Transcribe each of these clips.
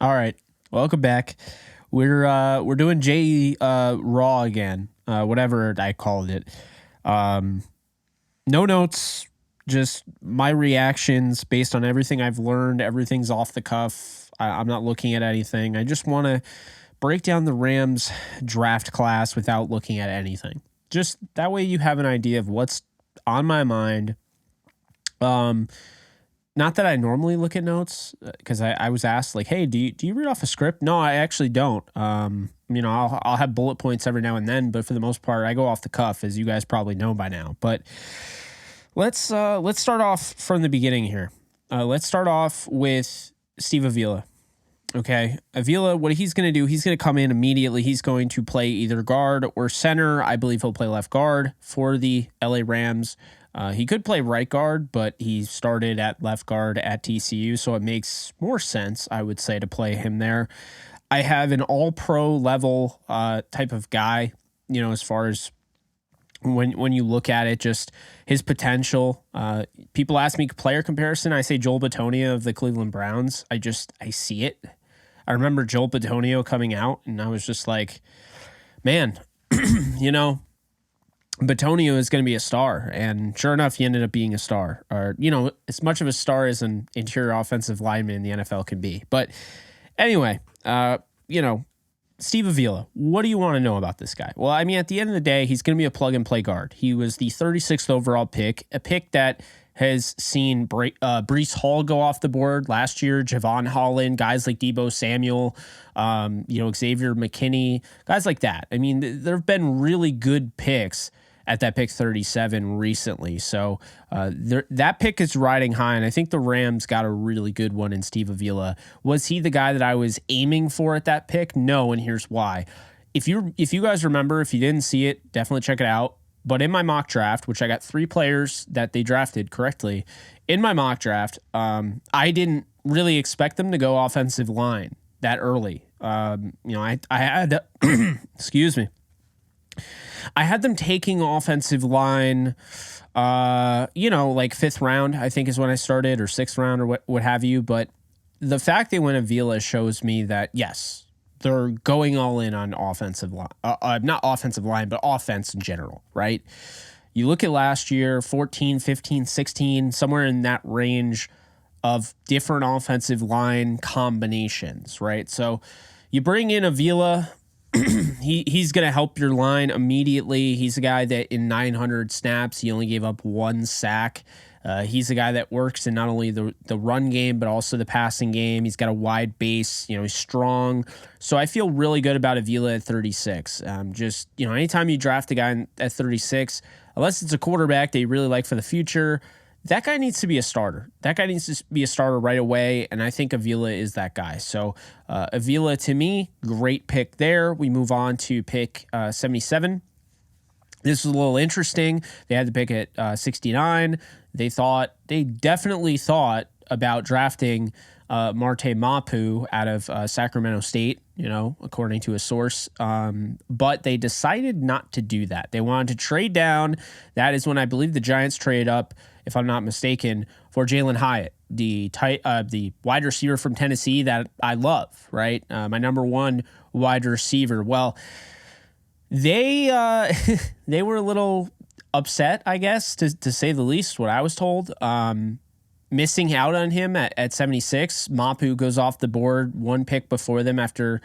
All right, welcome back. We're doing J Raw again, whatever I called it. No notes, just my reactions based on everything I've learned. Everything's off the cuff. I'm not looking at anything. I just want to break down the Rams draft class without looking at anything. Just that way you have an idea of what's on my mind. Not that I normally look at notes, because I was asked, like, hey, do you read off a script? No, I actually don't. I'll have bullet points every now and then, but for the most part, I go off the cuff, as you guys probably know by now. But let's start off from the beginning here. Let's start off with Steve Avila. Okay, Avila, what he's going to do, he's going to come in immediately. He's going to play either guard or center. I believe he'll play left guard for the LA Rams. He could play right guard, but he started at left guard at TCU, so it makes more sense, I would say, to play him there. I have an all-pro level type of guy, as far as when you look at it, just his potential. People ask me player comparison. I say Joel Bitonio of the Cleveland Browns. I see it. I remember Joel Bitonio coming out, and I was just like, man, Bitonio is going to be a star. And sure enough, he ended up being a star, or, as much of a star as an interior offensive lineman in the NFL can be. But anyway, Steve Avila, what do you want to know about this guy? Well, I mean, at the end of the day, he's going to be a plug and play guard. He was the 36th overall pick, a pick that has seen Breece Hall go off the board last year, Javon Holland, guys like Deebo Samuel, Xavier McKinney, guys like that. I mean, there have been really good picks at that pick 37 recently. So that pick is riding high, and I think the Rams got a really good one in Steve Avila. Was he the guy that I was aiming for at that pick? No, and here's why. If you guys remember, if you didn't see it, definitely check it out. But in my mock draft, which I got 3 players that they drafted correctly, in my mock draft, I didn't really expect them to go offensive line that early. I had, excuse me, I had them taking offensive line, like 5th round, I think is when I started, or 6th round, or what have you. But the fact they went Avila shows me that, yes, they're going all in on offensive line, not offensive line, but offense in general, right? You look at last year, 14, 15, 16, somewhere in that range of different offensive line combinations, right? So you bring in Avila, he's going to help your line immediately. He's a guy that in 900 snaps, he only gave up 1 sack. He's a guy that works in not only the run game, but also the passing game. He's got a wide base, he's strong. So I feel really good about Avila at 36. Anytime you draft a guy at 36, unless it's a quarterback that you really like for the future, that guy needs to be a starter. That guy needs to be a starter right away, and I think Avila is that guy. So Avila, to me, great pick there. We move on to pick 77. This was a little interesting. They had the pick at 69. They definitely thought about drafting Marte Mapu out of Sacramento State, according to a source. But they decided not to do that. They wanted to trade down. That is when I believe the Giants traded up, if I'm not mistaken, for Jalen Hyatt, the wide receiver from Tennessee that I love, right? My number 1 wide receiver. Well, they were a little upset, I guess, to say the least, what I was told. Missing out on him at 76. Mapu goes off the board 1 pick before them after,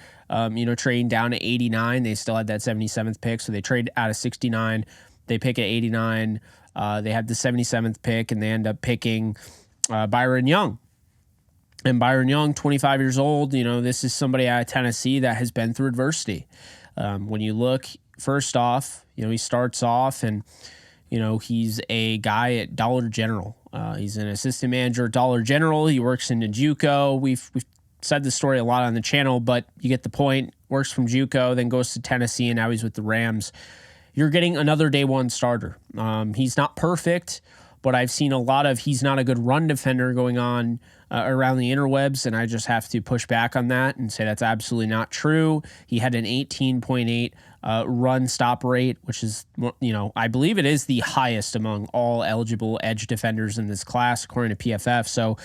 trading down to 89. They still had that 77th pick, so they trade out of 69. They pick at 89. They had the 77th pick, and they end up picking Byron Young. And Byron Young, 25 years old, this is somebody out of Tennessee that has been through adversity. When you look, first off, he starts off and, he's a guy at Dollar General. He's an assistant manager at Dollar General. He works in JUCO. We've said this story a lot on the channel, but you get the point. Works from JUCO, then goes to Tennessee, and now he's with the Rams. You're getting another day 1 starter. He's not perfect, but I've seen a lot of he's not a good run defender going on around the interwebs, and I just have to push back on that and say that's absolutely not true. He had an 18.8 run stop rate, which is, I believe it is the highest among all eligible edge defenders in this class, according to PFF. So,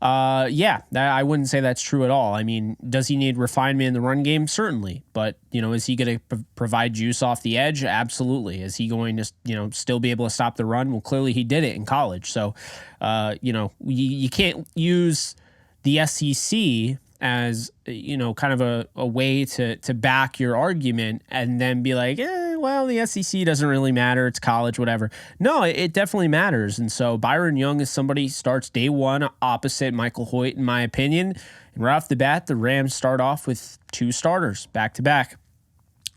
I wouldn't say that's true at all. I mean, does he need refinement in the run game? Certainly. But, is he going to provide juice off the edge? Absolutely. Is he going to, still be able to stop the run? Well, clearly he did it in college. So, you can't use the SEC as, kind of a way to back your argument and then be like, well, the SEC doesn't really matter. It's college, whatever. No, it definitely matters. And so Byron Young is somebody starts day one opposite Michael Hoyt, in my opinion. And right off the bat, the Rams start off with 2 starters back to back.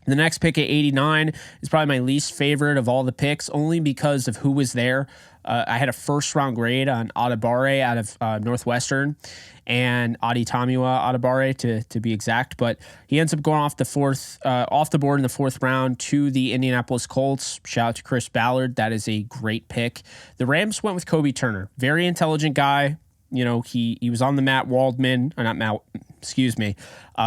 The next pick at 89 is probably my least favorite of all the picks, only because of who was there. I had a first-round grade on Adebawore out of Northwestern and Adi Tamua Adebawore to be exact, but he ends up going off the board in the 4th round to the Indianapolis Colts. Shout out to Chris Ballard. That is a great pick. The Rams went with Kobe Turner. Very intelligent guy. He was on the Matt Waldman, or not Matt, excuse me.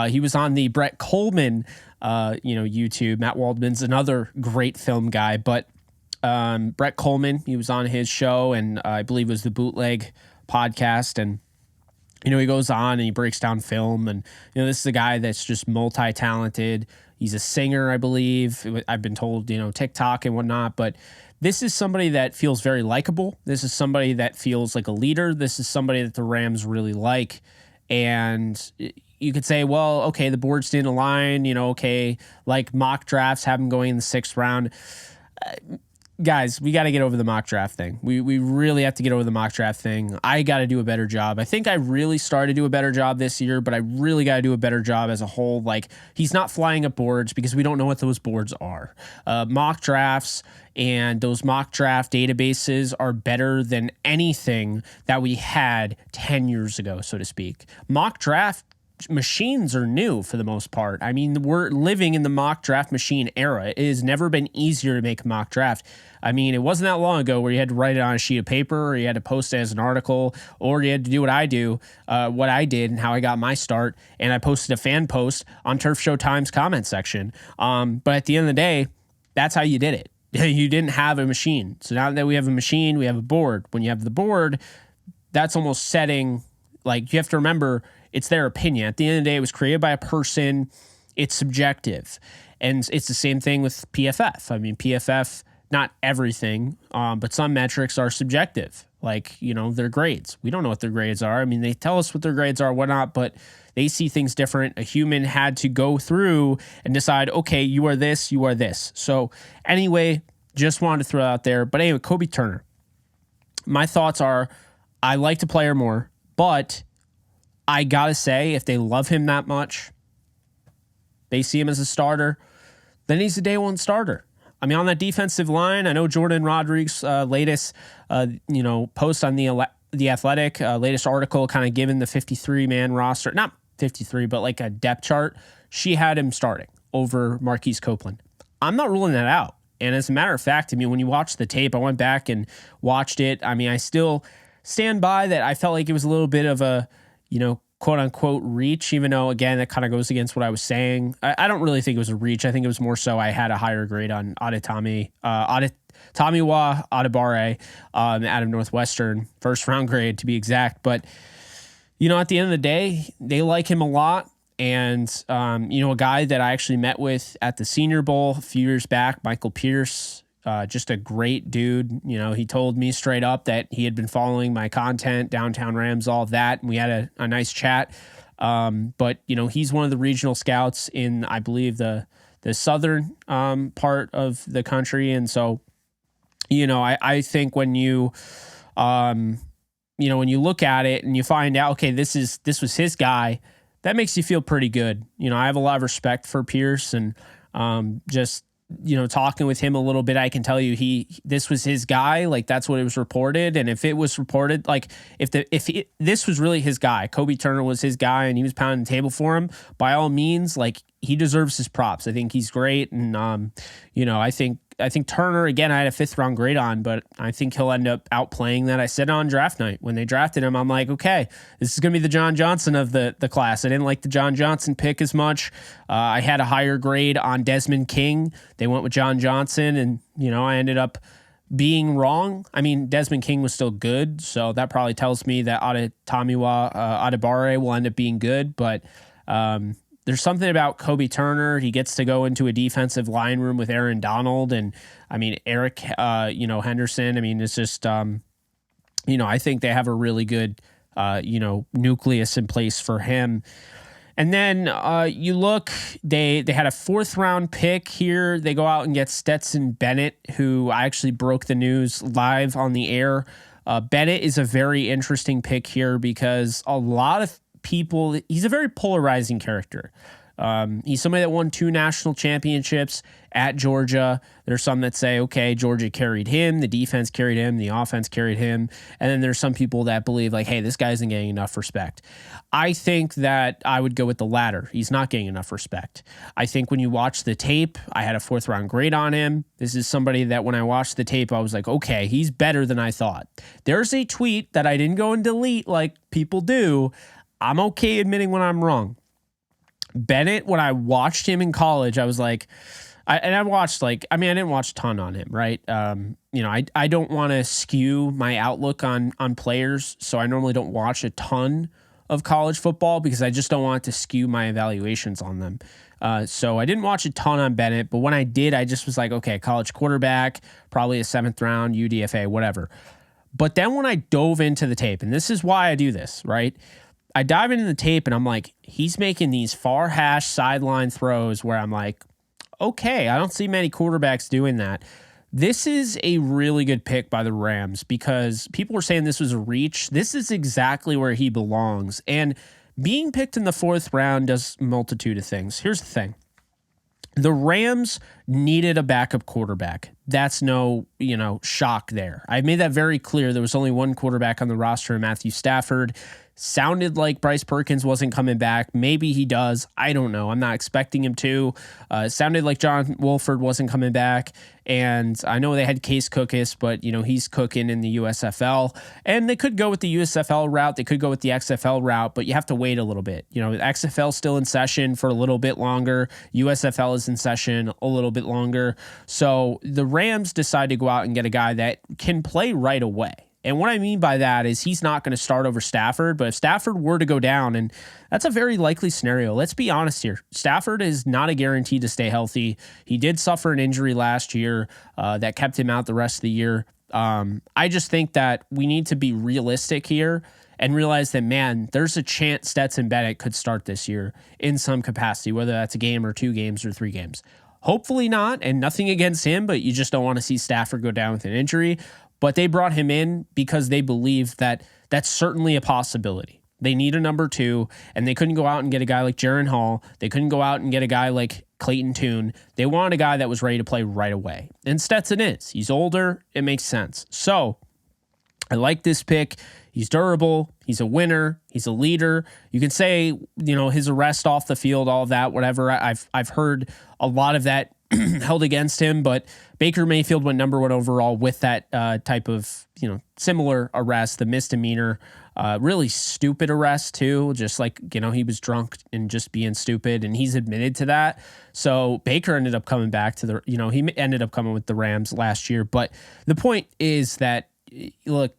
He was on the Brett Coleman YouTube. Matt Waldman's another great film guy, but Brett Coleman, he was on his show, and I believe it was the Bootleg podcast, and he goes on and he breaks down film, and this is a guy that's just multi-talented. He's a singer, I believe. I've been told, TikTok and whatnot, but this is somebody that feels very likable. This is somebody that feels like a leader. This is somebody that the Rams really like, and you could say, well, okay, the boards didn't align, like mock drafts have him going in the 6th round. Guys, we got to get over the mock draft thing. We really have to get over the mock draft thing. I got to do a better job. I think I really started to do a better job this year, but I really got to do a better job as a whole. Like, he's not flying up boards because we don't know what those boards are. Mock drafts and those mock draft databases are better than anything that we had 10 years ago, so to speak. Mock draft machines are new for the most part. I mean, we're living in the mock draft machine era. It has never been easier to make a mock draft. I mean, it wasn't that long ago where you had to write it on a sheet of paper, or you had to post it as an article, or you had to do what I did and how I got my start. And I posted a fan post on Turf Show Times comment section. But at the end of the day, that's how you did it. You didn't have a machine. So now that we have a machine, we have a board. When you have the board, that's almost setting, like, you have to remember, it's their opinion. At the end of the day, it was created by a person. It's subjective. And it's the same thing with PFF. I mean, PFF, not everything, but some metrics are subjective. Like, their grades. We don't know what their grades are. I mean, they tell us what their grades are, whatnot, but they see things different. A human had to go through and decide, okay, you are this, you are this. So anyway, just wanted to throw it out there. But anyway, Kobe Turner. My thoughts are, I like the player more, but I got to say, if they love him that much, they see him as a starter, then he's a day one starter. I mean, on that defensive line, I know Jordan Rodriguez's latest, post on the Athletic, latest article kind of given the 53-man roster, not 53, but like a depth chart, she had him starting over Marquise Copeland. I'm not ruling that out. And as a matter of fact, I mean, when you watch the tape, I went back and watched it. I mean, I still stand by that. I felt like it was a little bit of a, quote unquote reach, even though, again, that kind of goes against what I was saying. I don't really think it was a reach. I think it was more so I had a higher grade on Tamiwa Adebawore out of Northwestern, 1st round grade to be exact. But, at the end of the day, they like him a lot. And, a guy that I actually met with at the Senior Bowl a few years back, Michael Pierce, just a great dude. He told me straight up that he had been following my content, Downtown Rams, all of that. And we had a nice chat. But he's one of the regional scouts in, I believe, the southern part of the country. And so, I think when you, when you look at it and you find out, okay, this was his guy, that makes you feel pretty good. I have a lot of respect for Pierce, and just, talking with him a little bit, I can tell you this was his guy. Like, that's what it was reported. And if it was reported, like this was really his guy, Kobe Turner was his guy, and he was pounding the table for him, by all means, like, he deserves his props. I think he's great. And, I think I think Turner, again, I had a 5th round grade on, but I think he'll end up outplaying that. I said on draft night when they drafted him, I'm like, okay, this is going to be the John Johnson of the class. I didn't like the John Johnson pick as much. I had a higher grade on Desmond King. They went with John Johnson, and, I ended up being wrong. I mean, Desmond King was still good, so that probably tells me that Adetomiwa Adebawore will end up being good, but there's something about Kobe Turner. He gets to go into a defensive line room with Aaron Donald and, Eric, Henderson. It's just, I think they have a really good, nucleus in place for him. And then you look, they had a 4th round pick here. They go out and get Stetson Bennett, who I actually broke the news live on the air. Bennett is a very interesting pick here because a lot of people, he's a very polarizing character. He's somebody that won 2 national championships at Georgia. There's some that say, okay, Georgia carried him, the defense carried him, the offense carried him. And then there's some people that believe like, hey, this guy isn't getting enough respect. I think that I would go with the latter. He's not getting enough respect. I think when you watch the tape, I had a 4th round grade on him. This is somebody that when I watched the tape, I was like, okay, he's better than I thought. There's a tweet that I didn't go and delete like people do. I'm okay admitting when I'm wrong. Bennett, when I watched him in college, I was like, I didn't watch a ton on him, right? I don't want to skew my outlook on players, so I normally don't watch a ton of college football because I just don't want to skew my evaluations on them. So I didn't watch a ton on Bennett, but when I did, I just was like, okay, college quarterback, probably a 7th round, UDFA, whatever. But then when I dove into the tape, and this is why I do this, right? I dive into the tape and I'm like, he's making these far hash sideline throws where I'm like, okay, I don't see many quarterbacks doing that. This is a really good pick by the Rams because people were saying this was a reach. This is exactly where he belongs. And being picked in the 4th round does a multitude of things. Here's the thing. The Rams needed a backup quarterback. That's no, shock there. I made that very clear. There was only one quarterback on the roster, Matthew Stafford. Sounded like Bryce Perkins wasn't coming back. Maybe he does. I don't know. I'm not expecting him to. Sounded like John Wolford wasn't coming back. And I know they had Case Cookus, but, he's cooking in the USFL. And they could go with the USFL route. They could go with the XFL route, but you have to wait a little bit. The XFL still in session for a little bit longer. USFL is in session a little bit longer. So the Rams decide to go out and get a guy that can play right away. And what I mean by that is he's not going to start over Stafford, but if Stafford were to go down, and that's a very likely scenario, let's be honest here. Stafford is not a guarantee to stay healthy. He did suffer an injury last year that kept him out the rest of the year. I just think that we need to be realistic here and realize that, man, there's a chance Stetson Bennett could start this year in some capacity, whether that's a game or 2 games or 3 games. Hopefully not, and nothing against him, but you just don't want to see Stafford go down with an injury. But they brought him in because they believe that that's certainly a possibility. They need a number 2, and they couldn't go out and get a guy like Jaron Hall. They couldn't go out and get a guy like Clayton Tune. They wanted a guy that was ready to play right away. And Stetson is. He's older. It makes sense. So I like this pick. He's durable. He's a winner. He's a leader. You can say, his arrest off the field, all of that, whatever. I've heard a lot of that held against him, but Baker Mayfield went number 1 overall with that type of, similar arrest, the misdemeanor, really stupid arrest too. Just like, he was drunk and just being stupid, and he's admitted to that. So Baker ended up coming back to he ended up coming with the Rams last year. But the point is that, look,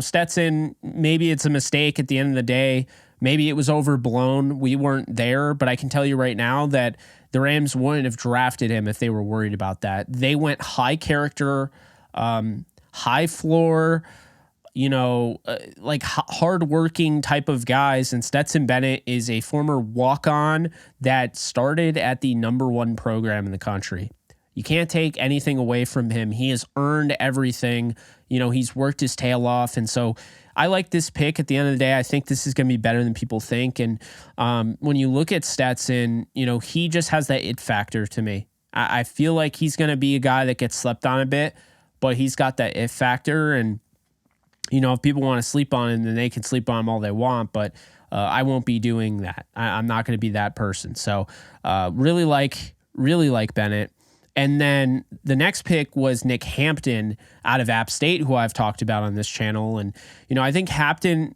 Stetson, maybe it's a mistake at the end of the day. Maybe it was overblown. We weren't there, but I can tell you right now that the Rams wouldn't have drafted him if they were worried about that. They went high character, high floor, hardworking type of guys. And Stetson Bennett is a former walk-on that started at the number 1 program in the country. You can't take anything away from him. He has earned everything. He's worked his tail off. And so I like this pick. At the end of the day, I think this is going to be better than people think. And when you look at Stetson, he just has that it factor to me. I feel like he's going to be a guy that gets slept on a bit, but he's got that it factor. And, if people want to sleep on him, then they can sleep on him all they want. But I won't be doing that. I'm not going to be that person. So really like Bennett. And then the next pick was Nick Hampton out of App State, who I've talked about on this channel. And, I think Hampton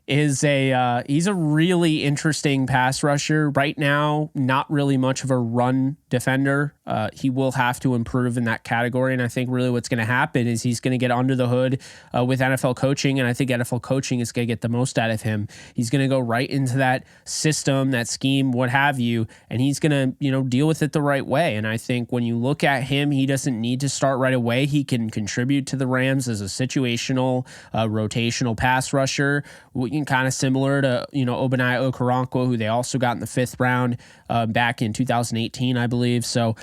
is he's a really interesting pass rusher right now. Not really much of a run defender. He will have to improve in that category. And I think really what's going to happen is he's going to get under the hood with NFL coaching. And I think NFL coaching is going to get the most out of him. He's going to go right into that system, that scheme, what have you. And he's going to, deal with it the right way. And I think when you look at him, he doesn't need to start right away. He can contribute to the Rams as a situational, rotational pass rusher. Kind of similar to, Obadiah Okoronkwo, who they also got in the 5th round back in 2018, I believe. So,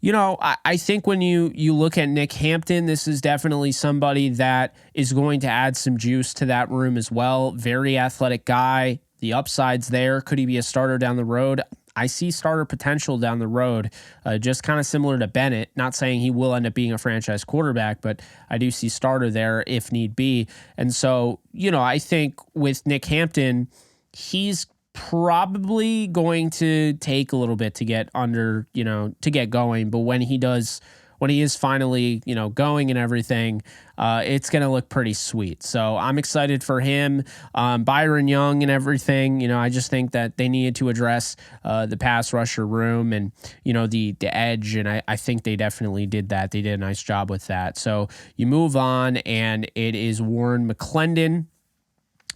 I think when you look at Nick Hampton, this is definitely somebody that is going to add some juice to that room as well. Very athletic guy. The upside's there. Could he be a starter down the road? I see starter potential down the road, just kind of similar to Bennett. Not saying he will end up being a franchise quarterback, but I do see starter there if need be. And so, I think with Nick Hampton, he's probably going to take a little bit to get under, to get going. But when he is finally, going and everything, it's going to look pretty sweet. So I'm excited for him. Byron Young and everything, I just think that they needed to address the pass rusher room and, the edge. And I think they definitely did that. They did a nice job with that. So you move on, and it is Warren McClendon,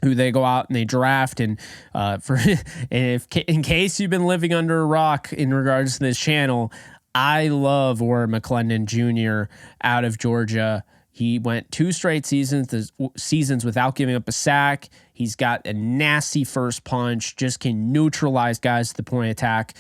who they go out and they draft. And in case you've been living under a rock in regards to this channel, I love Warren McClendon Jr. out of Georgia. He went 2 straight seasons without giving up a sack. He's got a nasty first punch, just can neutralize guys at the point of attack.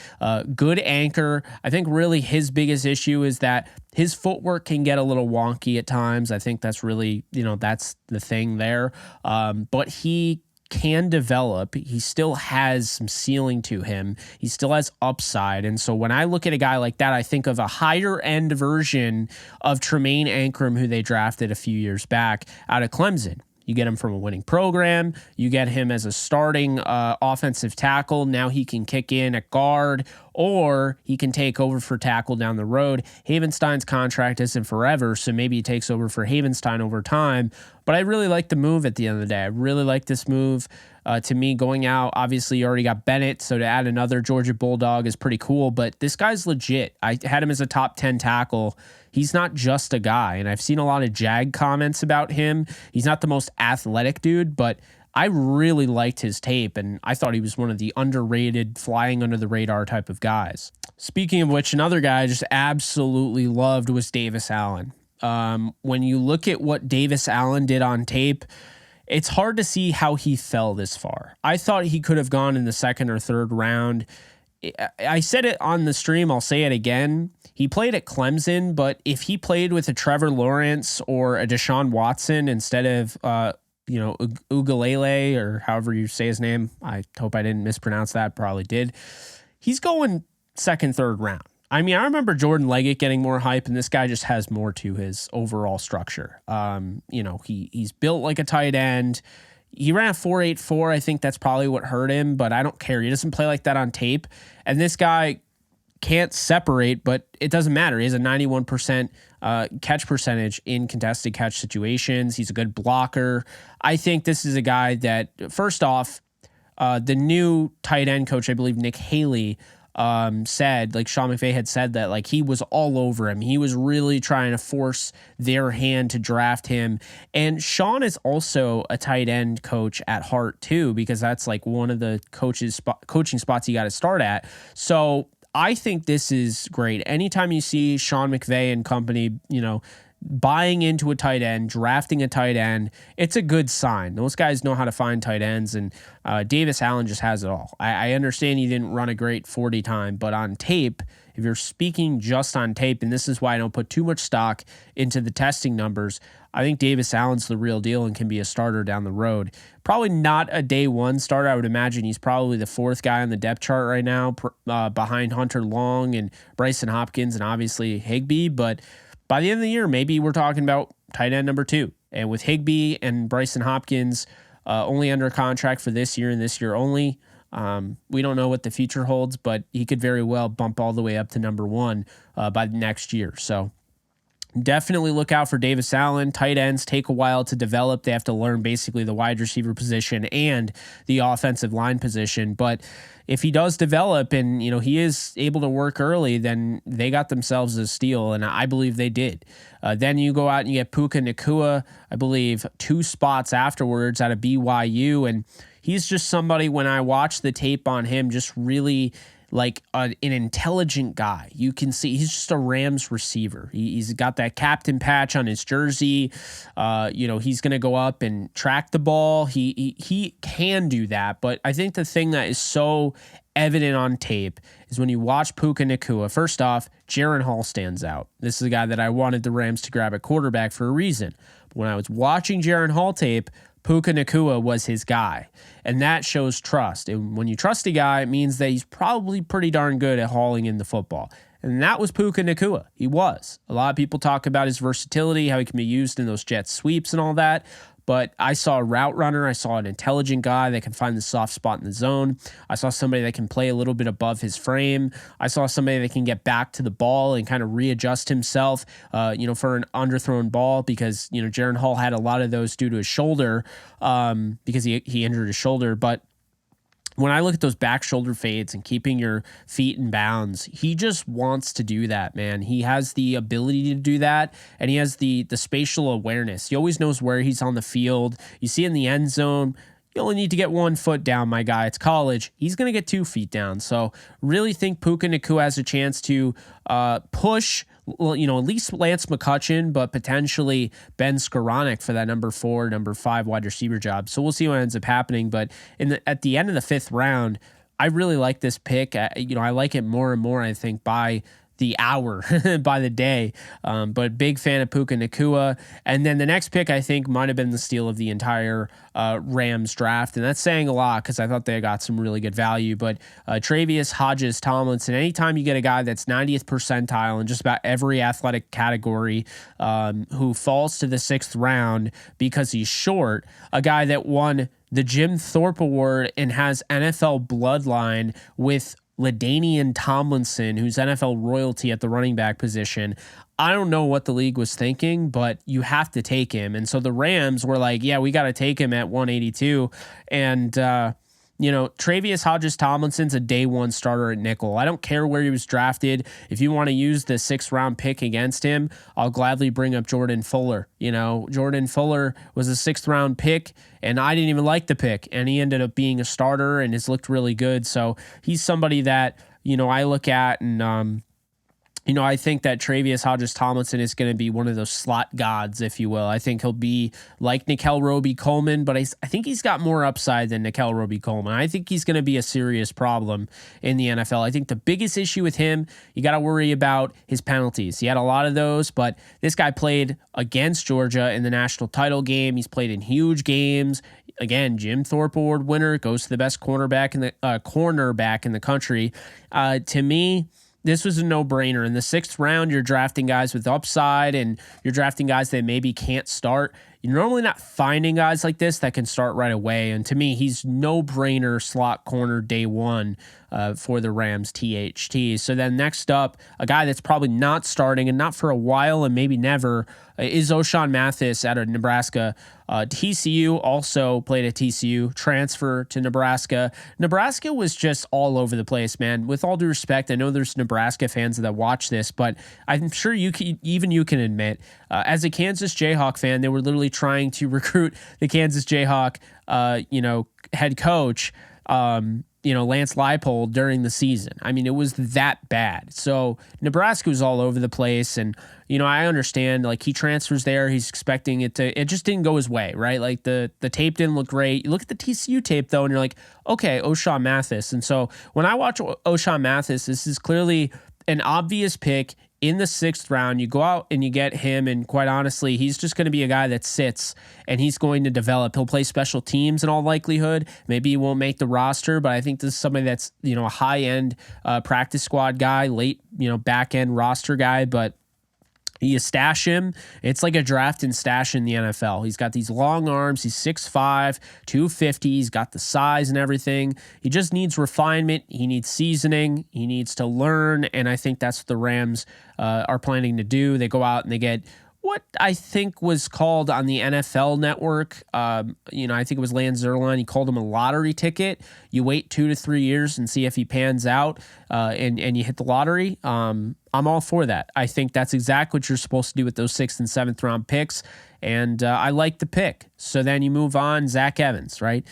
Good anchor. I think really his biggest issue is that his footwork can get a little wonky at times. I think that's really, that's the thing there. But he can develop. He still has some ceiling to him. He still has upside. And so when I look at a guy like that, I think of a higher end version of Tremaine Ankrum, who they drafted a few years back out of Clemson. You get him from a winning program. You get him as a starting offensive tackle. Now he can kick in at guard, or he can take over for tackle down the road. Havenstein's contract isn't forever, so maybe he takes over for Havenstein over time. But I really like the move at the end of the day. I really like this move. To me, going out, obviously you already got Bennett, so to add another Georgia Bulldog is pretty cool. But this guy's legit. I had him as a top 10 tackle. He's not just a guy, and I've seen a lot of Jag comments about him. He's not the most athletic dude, but I really liked his tape, and I thought he was one of the underrated, flying under the radar type of guys. Speaking of which, another guy I just absolutely loved was Davis Allen. When you look at what Davis Allen did on tape, it's hard to see how he fell this far. I thought he could have gone in the 2nd or 3rd round. I said it on the stream, I'll say it again. He played at Clemson, but if he played with a Trevor Lawrence or a Deshaun Watson instead of, Ugalele, or however you say his name, I hope I didn't mispronounce that, probably did. He's going 2nd, 3rd round. I mean, I remember Jordan Leggett getting more hype, and this guy just has more to his overall structure. He's built like a tight end. He ran a 4.84. I think that's probably what hurt him, but I don't care. He doesn't play like that on tape. And this guy can't separate, but it doesn't matter. He has a 91% catch percentage in contested catch situations. He's a good blocker. I think this is a guy that, first off, the new tight end coach, I believe Nick Haley, said, like Sean McVay had said, that like he was all over him. He was really trying to force their hand to draft him. And Sean is also a tight end coach at heart too, because that's like one of the coaching spots you got to start at. So I think this is great. Anytime you see Sean McVay and company, buying into a tight end, drafting a tight end, it's a good sign. Those guys know how to find tight ends, and Davis Allen just has it all. I understand he didn't run a great 40 time, but on tape, if you're speaking just on tape, and this is why I don't put too much stock into the testing numbers, I think Davis Allen's the real deal and can be a starter down the road. Probably not a day one starter. I would imagine he's probably the 4th guy on the depth chart right now, behind Hunter Long and Bryson Hopkins and obviously Higbee, but by the end of the year, maybe we're talking about tight end number 2. And with Higbee and Bryson Hopkins only under contract for this year and this year only, We don't know what the future holds, but he could very well bump all the way up to number 1 by next year. So definitely look out for Davis Allen. Tight ends take a while to develop. They have to learn basically the wide receiver position and the offensive line position. But if he does develop and, he is able to work early, then they got themselves a steal, and I believe they did. Then you go out and you get Puka Nacua, I believe, 2 spots afterwards out of BYU, and he's just somebody, when I watch the tape on him, just really like an intelligent guy. You can see he's just a Rams receiver. He's got that captain patch on his jersey. He's going to go up and track the ball. He can do that. But I think the thing that is so evident on tape is when you watch Puka Nacua, first off, Jaren Hall stands out. This is a guy that I wanted the Rams to grab at quarterback for a reason. But when I was watching Jaren Hall tape, Puka Nacua was his guy, and that shows trust. And when you trust a guy, it means that he's probably pretty darn good at hauling in the football. And that was Puka Nacua. He was. A lot of people talk about his versatility, how he can be used in those jet sweeps and all that. But I saw a route runner. I saw an intelligent guy that can find the soft spot in the zone. I saw somebody that can play a little bit above his frame. I saw somebody that can get back to the ball and kind of readjust himself, for an underthrown ball, because, Jaren Hall had a lot of those due to his shoulder, because he injured his shoulder. But when I look at those back shoulder fades and keeping your feet in bounds, he just wants to do that, man. He has the ability to do that, and he has the spatial awareness. He always knows where he's on the field. You see in the end zone, you only need to get 1 foot down, my guy. It's college. He's going to get 2 feet down. So really think Puka Nacua has a chance to push, at least Lance McCutcheon, but potentially Ben Skoranek for that number 4, number 5 wide receiver job. So we'll see what ends up happening. But at the end of the 5th round, I really like this pick. I like it more and more, I think, by the hour, by the day. But big fan of Puka Nacua. And then the next pick, I think, might have been the steal of the entire Rams draft. And that's saying a lot, because I thought they got some really good value. But Travius Hodges-Tomlinson, anytime you get a guy that's 90th percentile in just about every athletic category, who falls to the 6th round because he's short, a guy that won the Jim Thorpe Award and has NFL bloodline with LaDainian Tomlinson, who's NFL royalty at the running back position. I don't know what the league was thinking, but you have to take him. And so the Rams were like, yeah, we got to take him at 182. And, Travius Hodges-Tomlinson's a day 1 starter at nickel. I don't care where he was drafted. If you want to use the 6th round pick against him, I'll gladly bring up Jordan Fuller. Jordan Fuller was a 6th round pick, and I didn't even like the pick, and he ended up being a starter and has looked really good. So he's somebody that, I look at, and I think that Travius Hodges-Tomlinson is going to be one of those slot gods, if you will. I think he'll be like Nickel Roby-Coleman, but I think he's got more upside than Nickel Roby-Coleman. I think he's going to be a serious problem in the NFL. I think the biggest issue with him, you got to worry about his penalties. He had a lot of those, but this guy played against Georgia in the national title game. He's played in huge games. Again, Jim Thorpe Award winner, goes to the best cornerback in the country. To me, this was a no-brainer. In the 6th round, you're drafting guys with upside, and you're drafting guys that maybe can't start. You're normally not finding guys like this that can start right away. And to me, he's no-brainer slot corner day 1 for the Rams THT. So then next up, a guy that's probably not starting and not for a while and maybe never is Ochaun Mathis out of Nebraska. TCU also played at TCU, transfer to Nebraska. Nebraska was just all over the place, man. With all due respect, I know there's Nebraska fans that watch this, but I'm sure you can admit, as a Kansas Jayhawk fan, they were literally trying to recruit the Kansas Jayhawk, head coach, Lance Leipold during the season. I mean, it was that bad. So Nebraska was all over the place. And, I understand, like, he transfers there. He's expecting it just didn't go his way, right? Like the tape didn't look great. You look at the TCU tape though, and you're like, okay, Ochaun Mathis. And so when I watch Ochaun Mathis, this is clearly an obvious pick. In the 6th round, you go out and you get him, and quite honestly, he's just going to be a guy that sits, and he's going to develop. He'll play special teams in all likelihood. Maybe he won't make the roster, but I think this is somebody that's, a high-end practice squad guy, late, back-end roster guy, but You stash him. It's like a draft and stash in the NFL. He's got these long arms. He's 6'5", 250. He's got the size and everything. He just needs refinement. He needs seasoning. He needs to learn. And I think that's what the Rams are planning to do. They go out and they get what I think was called on the NFL Network. I think it was Lance Zierlein. He called him a lottery ticket. You wait 2 to 3 years and see if he pans out and you hit the lottery. I'm all for that. I think that's exactly what you're supposed to do with those 6th and 7th round picks. And I like the pick. So then you move on, Zach Evans, right?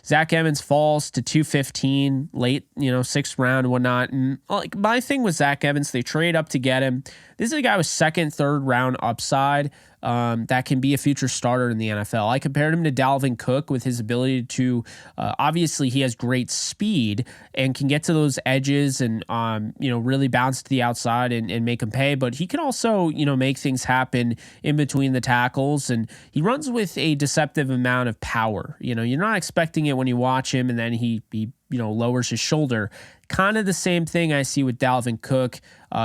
Zach Evans falls to 215 late, 6th round and whatnot. And like my thing with Zach Evans, they trade up to get him. This is a guy with 2nd, 3rd round upside that can be a future starter in the NFL. I compared him to Dalvin Cook with his ability to, obviously he has great speed and can get to those edges and, really bounce to the outside and make him pay. But he can also, make things happen in between the tackles. And he runs with a deceptive amount of power. You're not expecting it when you watch him and then he lowers his shoulder. Kind of the same thing I see with Dalvin Cook.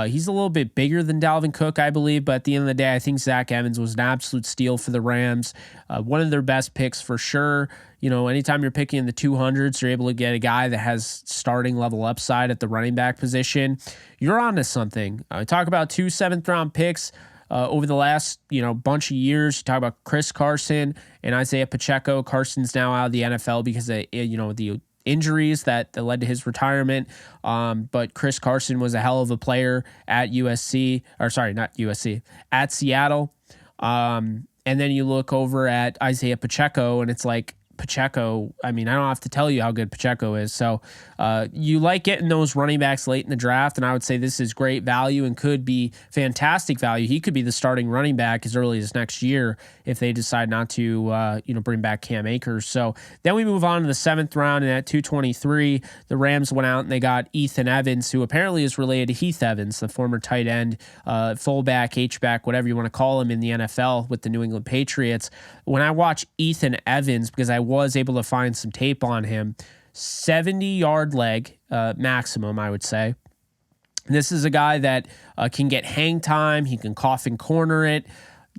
He's a little bit bigger than Dalvin Cook, I believe, but at the end of the day, I think Zach Evans was an absolute steal for the Rams. One of their best picks for sure. Anytime you're picking in the 200s, you're able to get a guy that has starting level upside at the running back position. You're onto something. I talk about 2 7th round picks over the last, bunch of years. You talk about Chris Carson and Isaiah Pacheco. Carson's now out of the NFL because of, the injuries that led to his retirement. But Chris Carson was a hell of a player at at Seattle. And then you look over at Isaiah Pacheco and it's like, Pacheco, I don't have to tell you how good Pacheco is. So you like getting those running backs late in the draft, and I would say this is great value and could be fantastic value. He could be the starting running back as early as next year if they decide not to, bring back Cam Akers. So then we move on to the 7th round, and at 223, the Rams went out and they got Ethan Evans, who apparently is related to Heath Evans, the former tight end, fullback, H-back, whatever you want to call him in the NFL with the New England Patriots. When I watch Ethan Evans, because I was able to find some tape on him, 70-yard leg maximum, I would say. This is a guy that can get hang time. He can cough and corner it.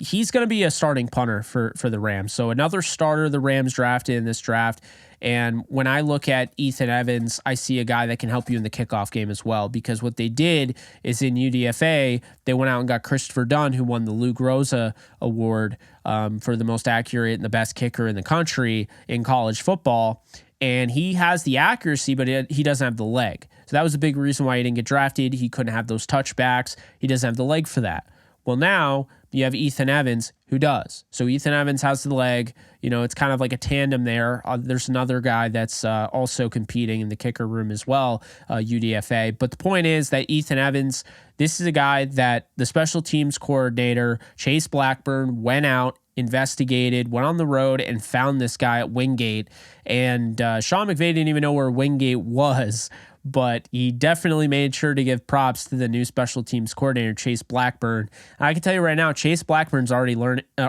He's going to be a starting punter for the Rams. So another starter the Rams drafted in this draft. And when I look at Ethan Evans, I see a guy that can help you in the kickoff game as well, because what they did is in UDFA, they went out and got Christopher Dunn, who won the Lou Groza Award for the most accurate and the best kicker in the country in college football. And he has the accuracy, but he doesn't have the leg. So that was a big reason why he didn't get drafted. He couldn't have those touchbacks. He doesn't have the leg for that. Well, now you have Ethan Evans who does. So Ethan Evans has the leg. It's kind of like a tandem there. There's another guy that's also competing in the kicker room as well, UDFA. But the point is that Ethan Evans, this is a guy that the special teams coordinator, Chase Blackburn, went out, investigated, went on the road, and found this guy at Wingate. And Sean McVay didn't even know where Wingate was, but he definitely made sure to give props to the new special teams coordinator, Chase Blackburn. And I can tell you right now, Chase Blackburn's already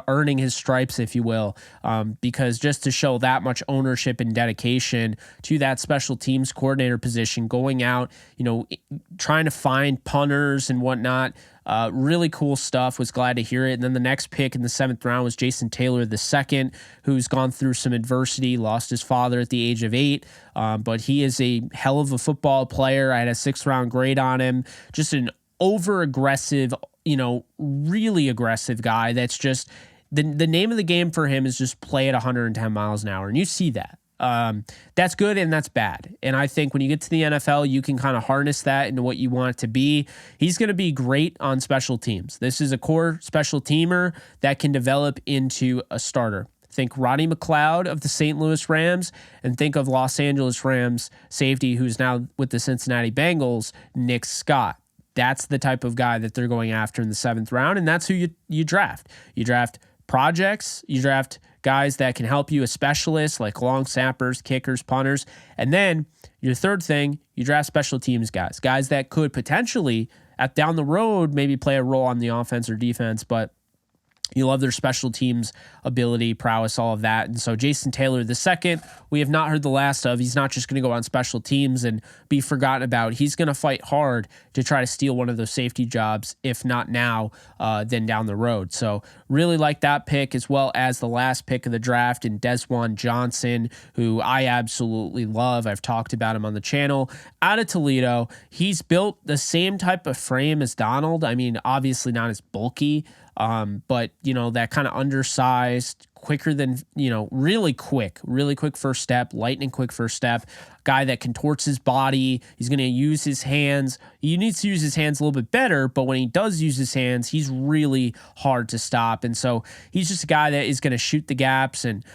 earning his stripes, if you will, because just to show that much ownership and dedication to that special teams coordinator position, going out, trying to find punters and whatnot. Really cool stuff. Was glad to hear it. And then the next pick in the 7th round was Jason Taylor II, who's gone through some adversity, lost his father at the age of 8. But he is a hell of a football player. I had a 6th round grade on him. Just an over aggressive, really aggressive guy. That's just the name of the game for him is just play at 110 miles an hour. And you see that. That's good and that's bad. And I think when you get to the NFL, you can kind of harness that into what you want it to be. He's going to be great on special teams. This is a core special teamer that can develop into a starter. Think Rodney McLeod of the St. Louis Rams, and think of Los Angeles Rams safety who's now with the Cincinnati Bengals, Nick Scott. That's the type of guy that they're going after in the 7th round, and that's who you draft. You draft projects, you draft guys that can help you as specialists like long snappers, kickers, punters. And then your third thing, you draft special teams guys that could potentially down the road maybe play a role on the offense or defense, but You love their special teams ability, prowess, all of that. And so Jason Taylor II, we have not heard the last of. He's not just going to go on special teams and be forgotten about. He's going to fight hard to try to steal one of those safety jobs, if not now, then down the road. So really like that pick, as well as the last pick of the draft in Desjuan Johnson, who I absolutely love. I've talked about him on the channel. Out of Toledo, he's built the same type of frame as Donald. I mean, obviously not as bulky, but, that kind of undersized, quicker than, really quick first step, lightning quick first step, guy that contorts his body. He's going to use his hands. He needs to use his hands a little bit better, but when he does use his hands, he's really hard to stop. And so he's just a guy that is going to shoot the gaps and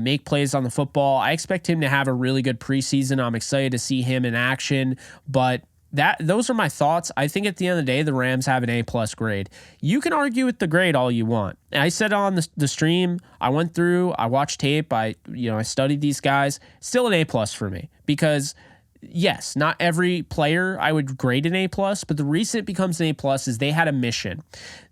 make plays on the football. I expect him to have a really good preseason. I'm excited to see him in action, but those are my thoughts. I think at the end of the day, the Rams have an A+ grade. You can argue with the grade all you want. I said on the stream, I went through, I watched tape, I studied these guys. Still an A+ for me, because yes, not every player I would grade an A+, but the reason it becomes an A+ is they had a mission.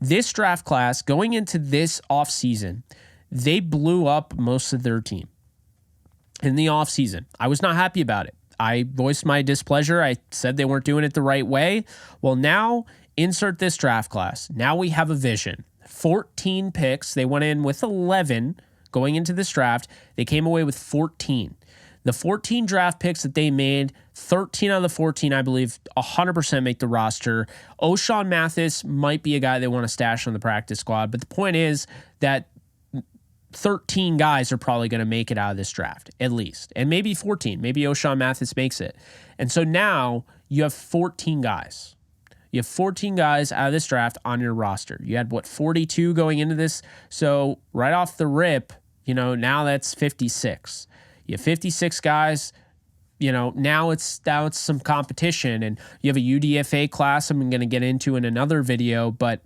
This draft class, going into this offseason, they blew up most of their team in the offseason. I was not happy about it. I voiced my displeasure. I said they weren't doing it the right way. Well, now insert this draft class. Now we have a vision. 14 picks. They went in with 11 going into this draft. They came away with 14. The 14 draft picks that they made, 13 out of the 14, I believe, 100% make the roster. Ochaun Mathis might be a guy they want to stash on the practice squad, but the point is that 13 guys are probably going to make it out of this draft, at least. And maybe 14. Maybe Ochaun Mathis makes it. And so now you have 14 guys. You have 14 guys out of this draft on your roster. You had, 42 going into this? So right off the rip, now that's 56. You have 56 guys. Now it's some competition. And you have a UDFA class I'm going to get into in another video, but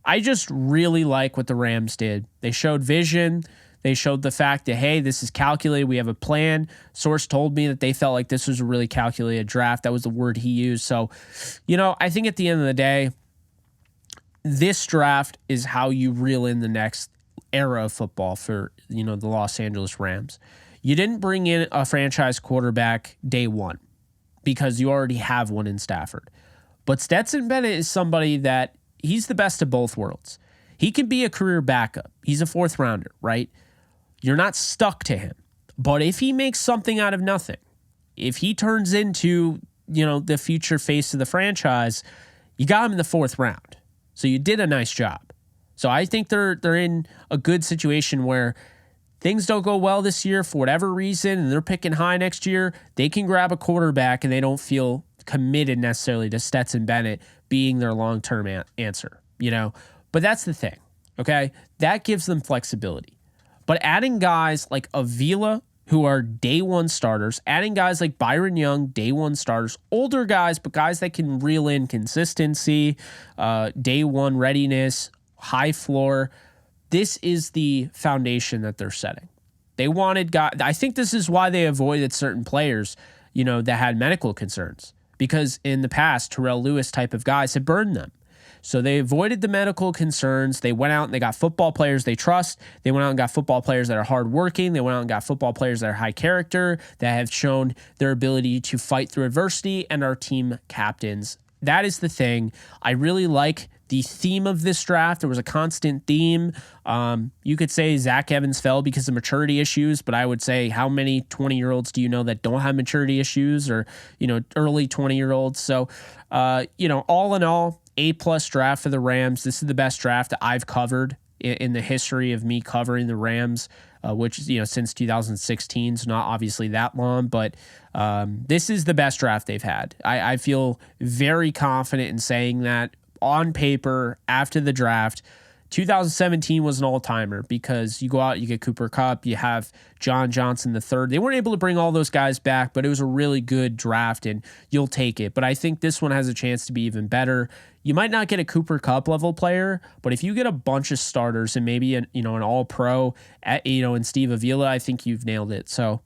I just really like what the Rams did. They showed vision. They showed the fact that, hey, this is calculated. We have a plan. Source told me that they felt like this was a really calculated draft. That was the word he used. So, I think at the end of the day, this draft is how you reel in the next era of football for, the Los Angeles Rams. You didn't bring in a franchise quarterback day one because you already have one in Stafford. But Stetson Bennett is somebody that he's the best of both worlds. He can be a career backup. He's a 4th rounder, right? You're not stuck to him. But if he makes something out of nothing, if he turns into, the future face of the franchise, you got him in the 4th round. So you did a nice job. So I think they're in a good situation where things don't go well this year for whatever reason, and they're picking high next year. They can grab a quarterback and they don't feel committed necessarily to Stetson Bennett being their long-term answer, But that's the thing, okay? That gives them flexibility. But adding guys like Avila, who are day one starters, adding guys like Byron Young, day one starters, older guys, but guys that can reel in consistency, day one readiness, high floor. This is the foundation that they're setting. They wanted guys. I think this is why they avoided certain players, that had medical concerns. Because in the past, Terrell Lewis type of guys had burned them. So they avoided the medical concerns. They went out and they got football players they trust. They went out and got football players that are hardworking. They went out and got football players that are high character, that have shown their ability to fight through adversity, and are team captains. That is the thing. I really like the theme of this draft. There was a constant theme. You could say Zach Evans fell because of maturity issues, but I would say how many 20-year-olds do you know that don't have maturity issues, or, early 20-year-olds? So, all in all, A+ draft for the Rams. This is the best draft that I've covered in the history of me covering the Rams, which is, since 2016, so not obviously that long, but this is the best draft they've had. I feel very confident in saying that. On paper, after the draft, 2017 was an all-timer because you go out, you get Cooper Kupp, you have John Johnson III. They weren't able to bring all those guys back, but it was a really good draft, and you'll take it. But I think this one has a chance to be even better. You might not get a Cooper Kupp level player, but if you get a bunch of starters and maybe an all-pro, in Steve Avila, I think you've nailed it. So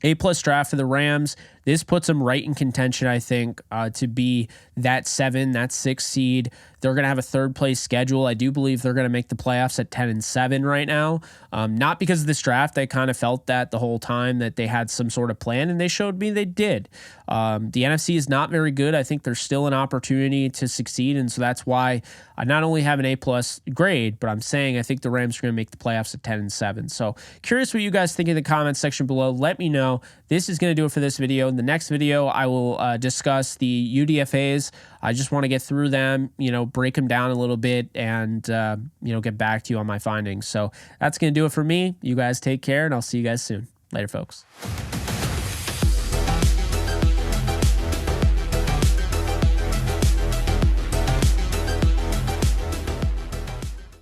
A+ draft for the Rams. this puts them right in contention, I think, to be that 7, that 6 seed. They're going to have a third place schedule. I do believe they're going to make the playoffs at 10-7 right now. Not because of this draft. I kind of felt that the whole time that they had some sort of plan, and they showed me they did. The NFC is not very good. I think there's still an opportunity to succeed, and so that's why I not only have an A+ grade, but I'm saying I think the Rams are going to make the playoffs at 10-7. So curious what you guys think in the comments section below. Let me know. This is going to do it for this video. In the next video, I will discuss the UDFAs. I just want to get through them, break them down a little bit, and get back to you on my findings. So that's going to do it for me. You guys take care, and I'll see you guys soon. Later, folks.